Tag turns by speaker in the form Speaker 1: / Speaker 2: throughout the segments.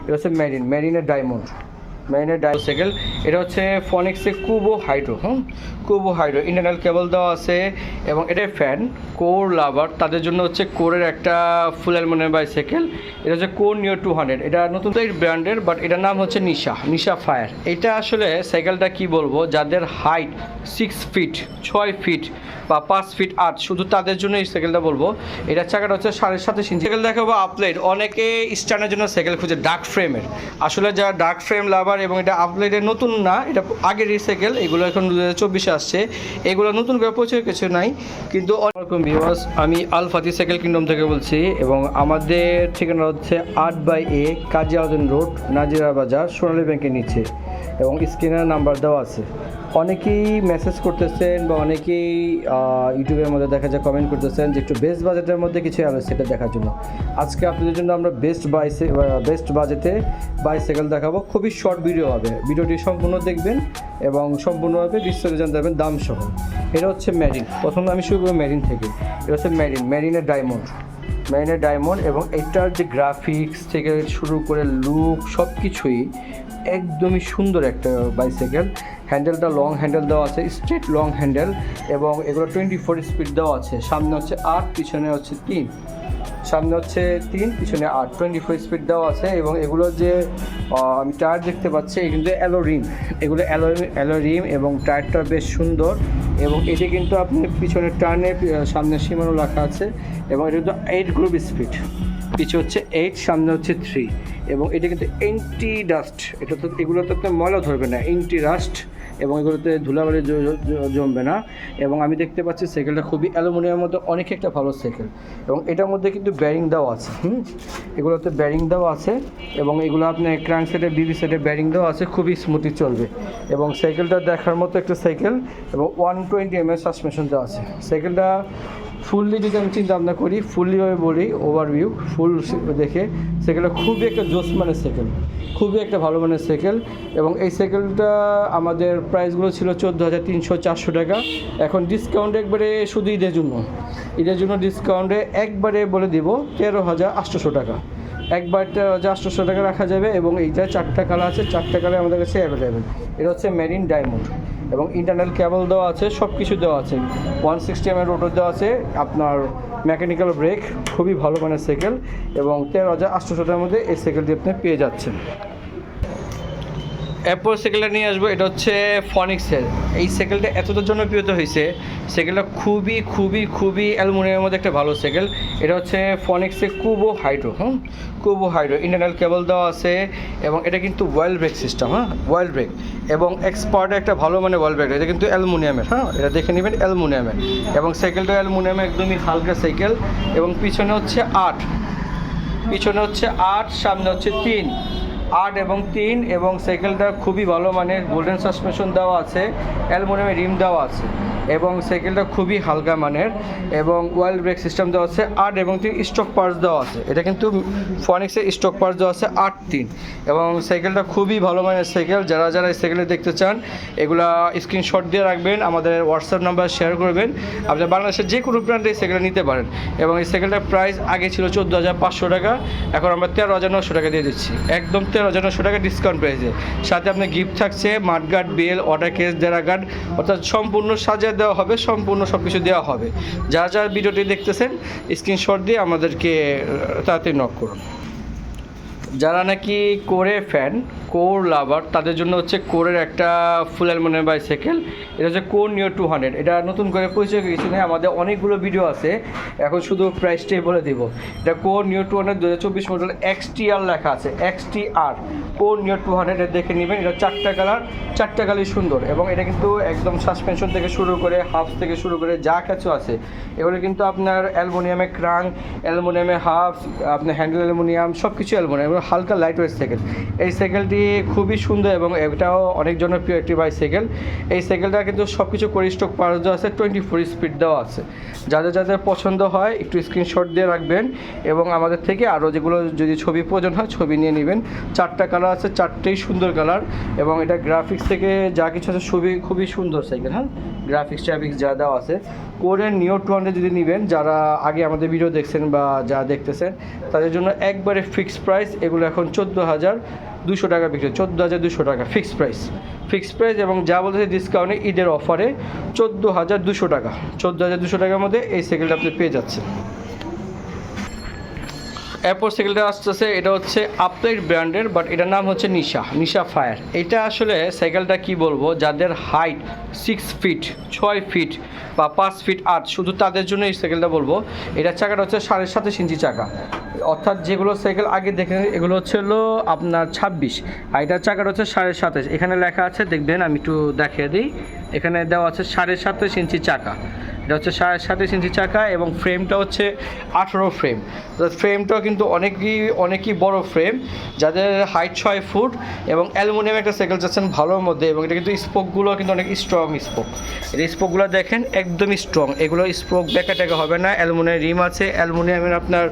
Speaker 1: এটা হচ্ছে মেরিনের diamond cycle. এটা হচ্ছে ফনিক্সের Kubo Hydro, Kubo Hydro internal cable দেওয়া আছে এবং এটা ফ্যান কোর লাভার তাদের জন্য হচ্ছে কোরের একটা ফুল অ্যালুমিনিয়াম বাইসাইকেল। এটা হচ্ছে কোর নিও 200, এটা নতুন তো এই ব্র্যান্ডের, বাট এটার নাম হচ্ছে নিশা ফায়ার। এটা আসলে সাইকেলটা কি বলবো, যাদের হাইট 6 ফিট 6 ফিট বা 5 ফিট 8, শুধু তাদের জন্য এই সাইকেলটা বলবো। এটা চাকাটা হচ্ছে 27.5 ইঞ্চি। সাইকেল দেখাবো আপলাইট। অনেকে স্ট্যান্ডের জন্য সাইকেল খুঁজে ডার্ক ফ্রেমের, আসলে যারা ডার্ক ফ্রেম লাভার, এবং এটা আপলাইটের নতুন না, এটা আগের সাইকেল, এগুলো এখন 2024-এ আসছে, এগুলো নতুন করে পরিচয় কিছু নাই। কিন্তু অনেকরকম ভিউয়ার্স, আমি আল ফাতি সাইকেল কিংডম থেকে বলছি এবং আমাদের ঠিকানা হচ্ছে 8/A কাজী আউদ্দিন রোড, নাজিরা বাজার, সোনালী ব্যাংকের নিচে, এবং স্ক্রিনের নাম্বার দেওয়া আছে। অনেকেই মেসেজ করতেছেন বা অনেকেই ইউটিউবের মধ্যে দেখা যায় কমেন্ট করতেছেন যে একটু বেস্ট বাজেটের মধ্যে কিছু সেটা দেখার জন্য। আজকে আপনাদের জন্য আমরা বেস্ট বাজেটে বাইসাইকেল দেখাবো। খুবই শর্ট ভিডিও হবে, ভিডিওটি সম্পূর্ণ দেখবেন এবং সম্পূর্ণভাবে বিস্তারিত জানতে পারবেন দাম সহ। এটা হচ্ছে মেরিন। প্রথমে আমি শুরু করবো মেরিন থেকে। এটা হচ্ছে মেরিনের ডায়মন্ড এবং এটার যে গ্রাফিক্স থেকে শুরু করে লুক সব কিছুই একদমই সুন্দর একটা বাইসাইকেল। হ্যান্ডেলটা লং হ্যান্ডেল দেওয়া আছে, স্ট্রেট লং হ্যান্ডেল, এবং এগুলো 24 স্পিড দেওয়া আছে। সামনে হচ্ছে 8, পিছনে হচ্ছে 3, পিছনে 8, 24 স্পিড দেওয়া আছে। এবং এগুলো যে আমি টায়ার দেখতে পাচ্ছি, এই কিন্তু অ্যালো রিম এবং টায়ারটা বেশ সুন্দর। এবং এটি কিন্তু আপনি পিছনে টার্নে সামনে সীমানো লেখা আছে, এবং এটা কিন্তু 8 গ্রুপ স্পিড, পিছু হচ্ছে 8, সামনে হচ্ছে 3, এবং এটা কিন্তু এন্টি ডাস্ট, এগুলোতে আপনার ময়লা ধরবে না, এন্টি রাস্ট, এবং এগুলোতে ধুলাবালি জমবে না। এবং আমি দেখতে পাচ্ছি সাইকেলটা খুবই অ্যালুমিনিয়ামের মধ্যে অনেক একটা ভালো সাইকেল, এবং এটার মধ্যে কিন্তু ব্যারিং দেওয়া আছে, এগুলোতে ব্যারিং দেওয়া আছে, এবং এগুলো আপনার ক্র্যাঙ্ক সেটে বিবি সেটে ব্যারিং দেওয়া আছে, খুবই স্মুথলি চলবে। এবং সাইকেলটা দেখার মতো একটা সাইকেল, এবং 120 mm সাসপেনশন দেওয়া আছে। সাইকেলটা ফুললি যদি আমি চিন্তা ভাবনা করি, ফুললিভাবে বলি, ওভারভিউ ফুল দেখে সাইকেলটা খুবই একটা জোস মানের সাইকেল, খুবই একটা ভালো মানের সাইকেল। এবং এই সাইকেলটা আমাদের প্রাইসগুলো ছিল 14,300-400 টাকা। এখন ডিসকাউন্ট একবারে শুধু ঈদের জন্য ডিসকাউন্টে একবারে বলে দিব 13,800 টাকা, একবার 13,800 টাকা রাখা যাবে। এবং এইটা 4টা কালার আছে, 4টা কালার আমাদের কাছে অ্যাভেলেবেল। এটা হচ্ছে মেরিন ডায়মন্ড, এবং ইন্টারনাল কেবল দেওয়া আছে, সব কিছু দেওয়া আছে, 160 mm রোটর দেওয়া আছে, আপনার মেকানিক্যাল ব্রেক, খুবই ভালো মানের সাইকেল। এবং 13,800 টাকার মধ্যে এই সাইকেলটি আপনি পেয়ে যাচ্ছেন। এরপর সাইকেলটা নিয়ে আসবো, এটা হচ্ছে ফনিক্সের। এই সাইকেলটা এতটার জন্য প্রিয়ত হয়েছে, সাইকেলটা খুবই অ্যালুমিনিয়ামের মধ্যে একটা ভালো সাইকেল। এটা হচ্ছে ফনিক্সের কুবো হাইড্রো, ইন্টারনাল কেবল দেওয়া আছে, এবং এটা কিন্তু well brake system, well break, এবং এক্সপার্ট একটা ভালো মানে ওয়েল ব্রেক। এটা কিন্তু অ্যালুমিনিয়ামের, এটা দেখে নেবেন অ্যালুমিনিয়ামের। এবং সাইকেলটা অ্যালুমিনিয়ামের একদমই হালকা সাইকেল। এবং পিছনে হচ্ছে 8, সামনে হচ্ছে 8 এবং 3, এবং সাইকেলটা খুবই ভালো মানের গোল্ডেন সাসপেনশন দেওয়া আছে, অ্যালুমিনিয়ামের রিম দেওয়া আছে, এবং সাইকেলটা খুবই হালকা মানের, এবং ওয়েল ব্রেক সিস্টেম দেওয়া আছে। 8 এবং 3 স্টক পার্টস দেওয়া আছে, এটা কিন্তু ফনিক্সের স্টক পার্টস দেওয়া আছে 8, 3, এবং সাইকেলটা খুবই ভালো মানের সাইকেল। যারা এই সাইকেলে দেখতে চান, এগুলা স্ক্রিনশট দিয়ে রাখবেন, আমাদের হোয়াটসঅ্যাপ নাম্বার শেয়ার করবেন, আপনি বাংলাদেশের যে কোনো ব্র্যান্ডে এই সাইকেলটা নিতে পারেন। এবং এই সাইকেলটার প্রাইস আগে ছিল 14,500 টাকা, এখন আমরা 13,900 টাকা দিয়ে দিচ্ছি, একদম 13,900 টাকা ডিসকাউন্ট প্রাইসে। সাথে আপনার গিফট থাকছে মাডগার্ড, বেল, ওয়াটার কেস, ডেরা গার্ড, অর্থাৎ সম্পূর্ণ সাজিয়ে দেওয়া হবে, সম্পূর্ণ সব কিছু দেওয়া হবে। যারা ভিডিওটি দেখতেছেন, স্ক্রিনশট দিয়ে আমাদেরকে তাড়াতাড়ি নক করুন। যারা নাকি কোর লাভার তাদের জন্য হচ্ছে কোরের একটা ফুল অ্যালুমিনিয়াম বাইসাইকেল। এটা হচ্ছে কোর নিও 200, এটা নতুন করে পরিচয় কিছু নেই, আমাদের অনেকগুলো ভিডিও আছে, এখন শুধু প্রাইসটাই বলে দিব। এটা কোর নিও 200 2024 মডেল, XTR লেখা আছে, XTR কোর নিও 200, এটা দেখে নেবেন। এটা 4টা কালারই সুন্দর, এবং এটা কিন্তু একদম সাসপেনশন থেকে শুরু করে হাফ থেকে শুরু করে যা কিছু আছে এগুলো কিন্তু আপনার অ্যালুমিনিয়ামের ক্রাঙ্ক, অ্যালুমিনিয়ামের হাফ, আপনার হ্যান্ডেল অ্যালুমিনিয়াম, সব কিছু অ্যালুমিনিয়াম, হালকা লাইট ওয়েট সাইকেল। এই সাইকেলটি খুবই সুন্দর, এবং এটাও অনেক জনপ্রিয় একটি বাইসাইকেল। এই সাইকেলটা কিন্তু সব কিছু করে স্টক পাওয়া দেওয়া আছে, 24 স্পিড দেওয়া আছে। যাদের পছন্দ হয় একটু স্ক্রিনশট দিয়ে রাখবেন, এবং আমাদের থেকে আরও যেগুলো যদি ছবি প্রয়োজন হয় ছবি নিয়ে নেবেন। 4টা কালার আছে, 4টেই সুন্দর কালার, এবং এটা গ্রাফিক্স থেকে যা কিছু আছে খুবই সুন্দর সাইকেল, গ্রাফিক্স যা দেওয়া আছে কোরের নিও 200 যদি নেবেন, যারা আগে আমাদের ভিডিও দেখছেন বা যা দেখতেছেন তাদের জন্য একবারে ফিক্সড প্রাইস। এগুলো এখন 14,200 টাকা বিক্রি, 14,200 টাকা ফিক্সড প্রাইস এবং যা বলতেছে ডিসকাউন্টে ঈদের অফারে 14,200 টাকা, 14,200 টাকার মধ্যে এই সাইকেলটা আপনি পেয়ে যাচ্ছেন। এরপর সাইকেলটা আসতেছে, এটা হচ্ছে আপলাইড ব্র্যান্ডের, বাট এটার নাম হচ্ছে নিশা ফায়ার। এটা আসলে সাইকেলটা কি বলবো, যাদের হাইট 6 ফিট 6 ফিট বা 5 ফিট 8, শুধু তাদের জন্য এই সাইকেলটা বলবো। এটার চাকাটা হচ্ছে 27.5 ইঞ্চি চাকা, অর্থাৎ যেগুলো সাইকেল আগে দেখেন এগুলো হচ্ছিল আপনার 26, আর এটার চাকাটা হচ্ছে 27.5। এখানে লেখা আছে দেখবেন, আমি একটু দেখিয়ে দিই, এখানে দেওয়া আছে 27.5 ইঞ্চি চাকা। এটা হচ্ছে 27.5 ইঞ্চি চাকা এবং ফ্রেমটা হচ্ছে 18 ফ্রেম। ফ্রেমটাও কিন্তু অনেকই বড় ফ্রেম, যাদের হাইট 6 ফুট এবং অ্যালুমিনিয়াম একটা সাইকেল যাচ্ছেন ভালোর মধ্যে। এবং এটা কিন্তু স্পোকগুলো কিন্তু অনেক স্ট্রং স্পোক, এই স্পোকগুলো দেখেন একদমই স্ট্রং, এগুলো স্পোক বেঁকা টেকা হবে না। অ্যালুমিনিয়াম রিম আছে, অ্যালুমিনিয়ামের আপনার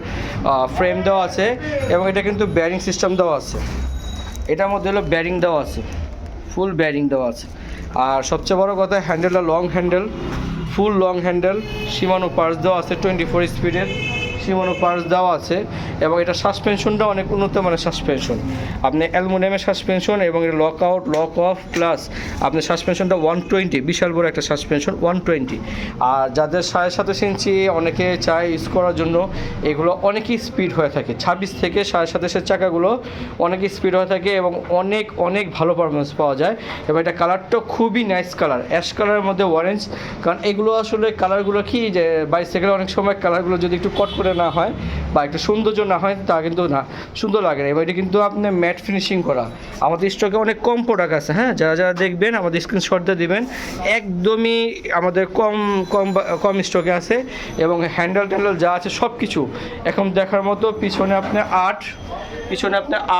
Speaker 1: ফ্রেম দেওয়া আছে এবং এটা কিন্তু ব্যারিং সিস্টেম দেওয়া আছে। এটার মধ্যে হলো ব্যারিং দেওয়া আছে, ফুল ব্যারিং দেওয়া আছে। আর সবচেয়ে বড় কথা, হ্যান্ডেলটা long handle, full long handle, শিমানো purse দেওয়া আছে, 24 স্পিডের শিমানো পার্স দেওয়া আছে। এবং এটা সাসপেনশনটা অনেক উন্নত মানের সাসপেনশন, আপনি অ্যালুমিনিয়ামের সাসপেনশন এবং এটা lock out lock of plus আপনার সাসপেনশনটা 120, বিশাল বড় একটা সাসপেনশন 120। আর যাদের 27.5 ইঞ্চি অনেকে চায় ইউজ করার জন্য, এগুলো অনেকই স্পিড হয়ে থাকে, 26 থেকে 27.5-এর চাকাগুলো অনেকই স্পিড হয়ে থাকে এবং অনেক ভালো পারফরমেন্স পাওয়া যায়। এবং এটা কালারটা খুবই নাইস কালার, অ্যাশ কালারের মধ্যে অরেঞ্জ। কারণ এগুলো আসলে কালারগুলো কি, যে বাইসাইকেলে অনেক সময় কালারগুলো যদি একটু কট করে না হয় বা একটু সৌন্দর্য না হয়, তা কিন্তু না সুন্দর লাগে না। এবার এটা কিন্তু আপনার ম্যাট ফিনিশিং করা, আমাদের স্টকে অনেক কম প্রোডাক্ট আছে। হ্যাঁ, যারা দেখবেন আমাদের স্ক্রিনশট দিয়ে দিবেন, একদমই আমাদের কম স্টকে আছে। এবং হ্যান্ডেল যা আছে সব কিছু এখন দেখার মতো। পিছনে আপনার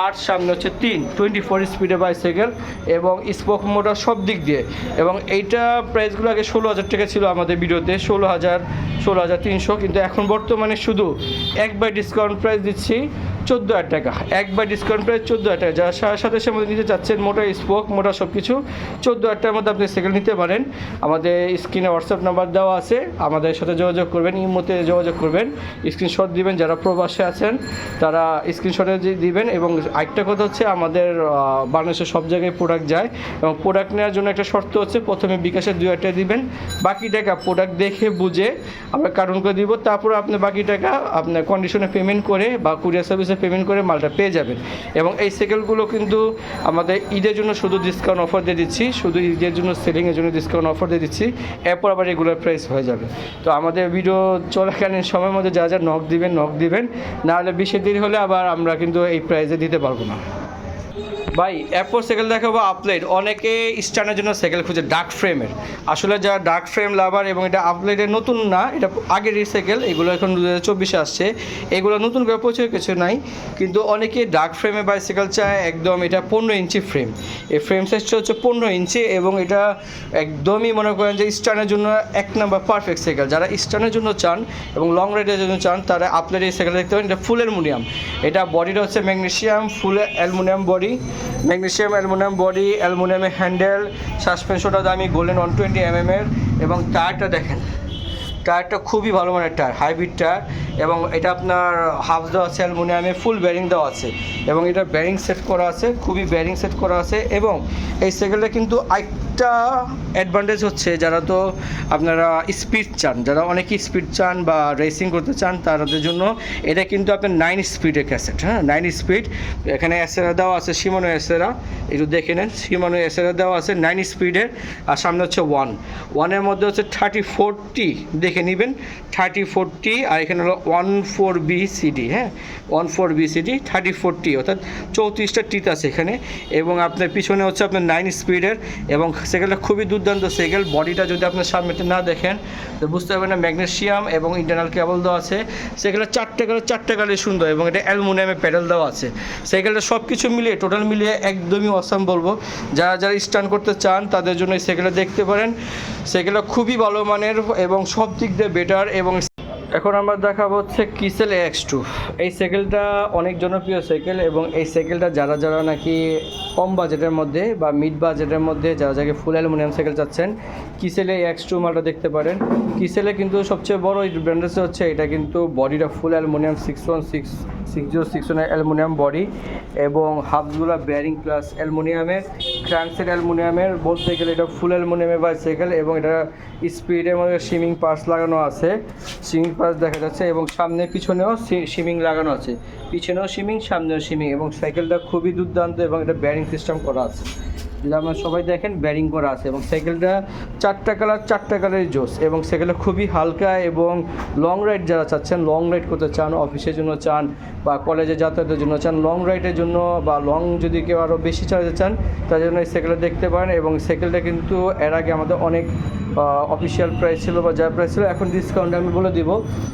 Speaker 1: 8, সামনে হচ্ছে 3, 24 স্পিডের বাইসাইকেল এবং স্পোক মোটর সব দিক দিয়ে। এবং এইটা প্রাইসগুলো আগে 16,000 টাকা ছিল আমাদের ভিডিওতে, 16,300, কিন্তু এখন বর্তমানে শুধু একবার ডিসকাউন্ট প্রাইস দিচ্ছি 14,000 টাকা, একবার ডিসকাউন্ট প্রাইস 14,000 টাকা। যারা 27.5-এর মধ্যে নিতে চাচ্ছেন, মোটা স্পোক মোটা সব কিছু, 14,000 টাকার মধ্যে আপনি সাইকেল নিতে পারেন। আমাদের স্ক্রিনে হোয়াটসঅ্যাপ নাম্বার দেওয়া আছে, আমাদের সাথে যোগাযোগ করবেন, ইমোতে যোগাযোগ করবেন, স্ক্রিনশট দিবেন। যারা প্রবাসে আছেন তারা স্ক্রিনশটে দিবেন। এবং আরেকটা কথা হচ্ছে, আমাদের বাংলাদেশের সব জায়গায় প্রোডাক্ট যায় এবং প্রোডাক্ট নেওয়ার জন্য একটা শর্ত হচ্ছে, প্রথমে বিকাশে 2,000 টাকা দিবেন, বাকি টাকা প্রোডাক্ট দেখে বুঝে আমরা কার্টুন করে দিব, তারপরে আপনি বাকি টাকা আপনার কন্ডিশনে পেমেন্ট করে বা কুরিয়ার সার্ভিসে পেমেন্ট করে মালটা পেয়ে যাবেন। এবং এই সাইকেলগুলো কিন্তু আমাদের ঈদের জন্য শুধু ডিসকাউন্ট অফার দিয়ে দিচ্ছি, শুধু ঈদের জন্য সেলিংয়ের জন্য ডিসকাউন্ট অফার দিয়ে দিচ্ছি, এরপর আবার রেগুলার প্রাইস হয়ে যাবে। তো আমাদের ভিডিও চলাকালীন সময়ের মধ্যে যা নক দিবেন, নাহলে বেশি দেরি হলে আবার আমরা কিন্তু এই প্রাইসে দিতে পারবো না। ভাই এরপর সাইকেল দেখাবো আপলাইড। অনেকে স্ট্যান্ডের জন্য সাইকেল খুঁজে ডার্ক ফ্রেমের, আসলে যারা ডার্ক ফ্রেম লাভার, এবং এটা আপলাইডের নতুন না, এটা আগের সাইকেল, এগুলো এখন 2024-এ আসছে, এগুলো নতুন করে প্রচুর কিছু নাই। কিন্তু অনেকে ডার্ক ফ্রেমে বাইসাইকেল চায়, একদম এটা 15 ইঞ্চি ফ্রেম, এই ফ্রেম সাইজটা হচ্ছে 15 ইঞ্চি এবং এটা একদমই মনে করেন যে স্ট্যান্ডের জন্য এক নাম্বার পারফেক্ট সাইকেল। যারা স্ট্যান্ডের জন্য চান এবং লং রাইডের জন্য চান, তারা আপলাইড এই সাইকেল দেখতে পারেন। এটা ফুল অ্যালুমিনিয়াম, এটা বডিটা হচ্ছে ম্যাগনেসিয়াম, ফুল অ্যালুমিনিয়াম বডি, অ্যালুমিনিয়াম বডি, অ্যালুমিনিয়ামের হ্যান্ডেল, সাসপেনশনটা দামি গোল্ডেন 120 mm এবং টায়ারটা দেখেন, টায়ারটা খুবই ভালো মানের টায়ার, হাইব্রিড টায়ার। এবং এটা আপনার হাফ দেওয়া আছে অ্যালুমিনিয়ামে, ফুল ব্যারিং দেওয়া আছে এবং এটা ব্যারিং সেট করা আছে, খুবই ব্যারিং সেট করা আছে। এবং এই সাইকেলটা কিন্তু একটা অ্যাডভান্টেজ হচ্ছে, যারা তো আপনারা স্পিড চান, যারা অনেকেই স্পিড চান বা রেসিং করতে চান, তাদের জন্য এটা কিন্তু আপনার 9 স্পিডের ক্যাসেট। হ্যাঁ, 9 স্পিড, এখানে এসেরা দেওয়া আছে, শিমানো এসেরা, একটু দেখে নেন, শিমানো এসেরা দেওয়া আছে 9 স্পিডের। আর সামনে হচ্ছে 1-এর মধ্যে হচ্ছে 30-40, দেখে নেবেন 30-40, আর এখানে হলো 14BCD। হ্যাঁ, 14BCD 30-40, অর্থাৎ 34টা টিত আছে এখানে। এবং আপনার পিছনে হচ্ছে আপনার 9 স্পিডের এবং সাইকেলটা খুবই দুর্দান্ত সাইকেল। বডিটা যদি আপনার সামনেতে না দেখেন তো বুঝতে পারবেন না, ম্যাগনেসিয়াম এবং ইন্টারনাল কেবল দেওয়া আছে। সাইকেলটা চারটে কালার সুন্দর এবং এটা অ্যালুমিনিয়ামের প্যাডেল দেওয়া আছে। সাইকেলটা সব কিছু মিলিয়ে টোটাল মিলিয়ে একদমই অসাম বলবো। যারা স্টান্ট করতে চান তাদের জন্য এই সাইকেলটা দেখতে পারেন। সাইকেলটা খুবই ভালো মানের এবং সব দিক দিয়ে বেটার। এবং এখন আমরা দেখাবো হচ্ছে কিসেল AX2। এই সাইকেলটা অনেক জনপ্রিয় সাইকেল এবং এই সাইকেলটা যারা নাকি কম বাজেটের মধ্যে বা মিড বাজেটের মধ্যে যারা ফুল অ্যালুমিনিয়াম সাইকেল চাচ্ছেন, কিসেল AX2 মালটা দেখতে পারেন। কিসেলে কিন্তু সবচেয়ে বড় ব্র্যান্ডেস হচ্ছে এটা, কিন্তু বডিটা ফুল অ্যালুমিনিয়াম 6061 অ্যালুমিনিয়াম বডি এবং হাফগুলো বেয়ারিং প্লাস অ্যালুমিনিয়ামের, ক্র্যাঙ্কসেট অ্যালুমিনিয়ামের, বলতে গেলে এটা ফুল অ্যালুমিনিয়ামের বাইসাইকেল এবং এটা স্পিডের মধ্যে শিমিং পার্টস লাগানো আছে, শিমিং পার্টস দেখা যাচ্ছে এবং সামনে পিছনেও শিমিং লাগানো আছে, পিছনেও শিমিং সামনেও শিমিং এবং সাইকেলটা খুবই দুর্দান্ত এবং এটা ব্যারিং সিস্টেম করা আছে। যদি আপনারা সবাই দেখেন ব্যারিং করা আছে এবং সাইকেলটা চারটা কালারের জোস এবং সাইকেলটা খুবই হালকা এবং লং রাইড যারা চাচ্ছেন, লং রাইড করতে চান, অফিসের জন্য চান বা কলেজে যাতায়াতের জন্য চান, লং রাইডের জন্য বা লং যদি কেউ আরও বেশি চালাতে চান তার জন্য এই সাইকেলটা দেখতে পারেন। এবং সাইকেলটা কিন্তু এর আগে আমাদের অনেক অফিসিয়াল প্রাইস ছিল বা যা প্রাইস ছিল, এখন ডিসকাউন্টে আমি বলে দিব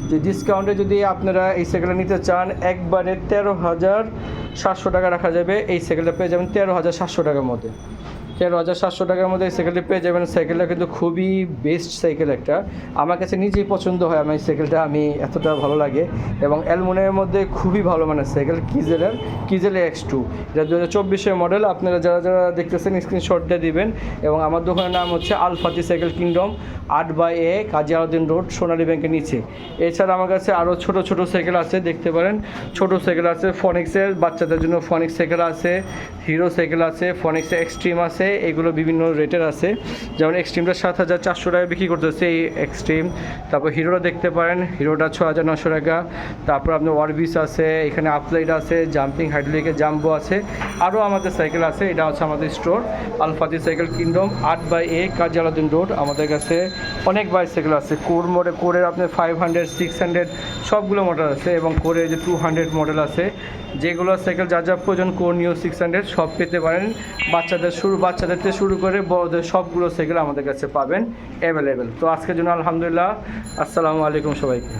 Speaker 1: যে ডিসকাউন্টে যদি আপনারা এই সাইকেলটা নিতে চান একবারে 13,700 টাকা রাখা যাবে। এই সাইকেলটা পেয়ে যাবেন 13,700 টাকার মধ্যে, 13,700 টাকার মধ্যে এই সাইকেলটা পেয়ে যাবেন। সাইকেলটা কিন্তু খুবই বেস্ট সাইকেল একটা, আমার কাছে নিজেই পছন্দ হয়, আমার এই সাইকেলটা আমি এতটা ভালো লাগে এবং অ্যালুমিনিয়ামের মধ্যে খুবই ভালো মানের সাইকেল কিজেল AX2। এটা 2024-এর মডেল। আপনারা যারা দেখতেছেন স্ক্রিনশট দিয়ে দিবেন এবং আমার দোকানের নাম হচ্ছে আল ফাতি সাইকেল কিংডম, 8/A কাজী আলাউদ্দিন রোড, সোনালী ব্যাংকের নিচে। এছাড়া আমার কাছে আরও ছোট সাইকেল আছে, দেখতে পারেন ছোট সাইকেল আছে, ফনিক্সের বাচ্চাদের জন্য ফনিক্স সাইকেল আছে, হিরো সাইকেল আছে, ফনিক্সের এক্সট্রিম আছে, এগুলো বিভিন্ন রেটের আছে। যেমন এক্সট্রিমটা 7,400 টাকা বিক্রি করতেছে এই এক্সট্রিম। তারপর হিরোটা দেখতে পারেন, হিরোটা 6,900 টাকা। তারপর আপনার ওয়ারবিস আছে, এখানে আপলাইড আছে, জাম্পিং হাইড্রোলিকের জাম্বো আছে, আরও আমাদের সাইকেল আছে। এটা হচ্ছে আমাদের স্টোর আল ফাতি সাইকেল কিংডম, 8/A কাজী আলাউদ্দিন রোড। আমাদের কাছে অনেক বাইসাইকেল আছে, কোরের আপনার 500, 600 সবগুলো মডেল আছে এবং কোরের যে 200 মডেল আছে। যেগুলো সাইকেল যা প্রয়োজন কোর নিউ 600 সব পেতে পারেন। বাচ্চাদের থেকে শুরু করে বড়দের সবগুলো সাইকেল আমাদের কাছে পাবেন অ্যাভেলেবেল। তো আজকের জন্য আলহামদুলিল্লাহ, আসসালামু আলাইকুম সবাইকে।